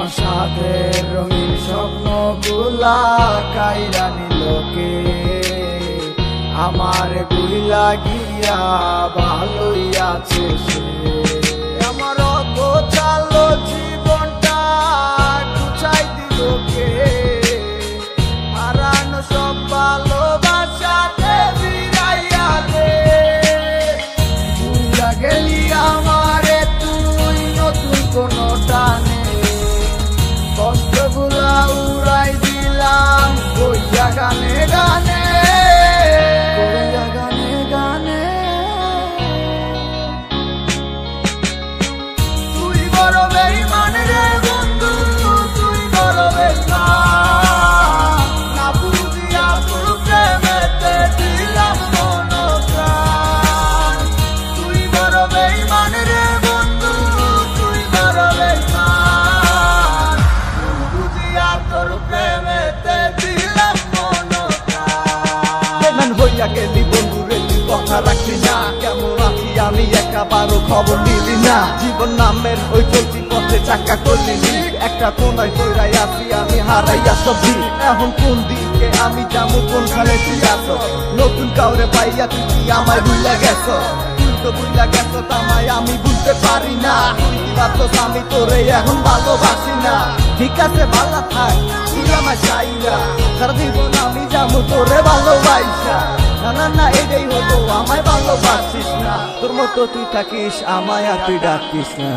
আমার সাথে রঙিন স্বপ্নগুলা কাইরা নিলোকে, আমার গুইলা গিয়া ভালোই আছে সে। আমার অগোছালো জীবনটা গুছাই দিলোকে, হারানো সব ভালোবাসাতে ফিরাইয়া দে। ভুইলা গেলি আমারে তুই নতুন কোনো টানে, কষ্টগুলা উড়াই দিলাম কইয়া গানে গানে, কইয়া গানে গানে। তুই বড় বেঈমান রে বন্ধু, তুই বড় বেঈমান, না বুঝিয়া তোর প্রেমেতে দিলাম মন প্রাণ। তুই বড় বেঈমান রে বন্ধু, তুই বড় বেঈমান, বুঝিয়া তোর প্রেমেতে দিলাম মন প্রাণ। বেঈমান হইয়া গেলি বন্ধু রে, তুই কথা রাখলি না, কেমন আছি আমি একাবারও খবর নিলি না। জীবন নামের ওই চলতি পথে চাকা করলি, একটা কোনায় কইরাই আছি আমি হারাইয়া সবজি। এখন কোন দিকে আমি যাবো, কোনখানে তুই আছো? নতুন কাউরে পাইয়া তুই কি আমায় ভুইলা গেছ? তুই তো ভুইলা গেছ তামায় আমি বুঝতে পারি না, তুই কি ভাবছস আমি তোরে এখন ভালোবাসি না? ঠিক আছে ভালো থাক, তুই আমার চাইরা, সারা জীবন আমি যাবো তোরে ভালোবাসা। না না না এটাই হতো, আমায় ভালোবাসিস না, তোর মতো তুই থাকিস আমায় আর তুই ডাকিস না।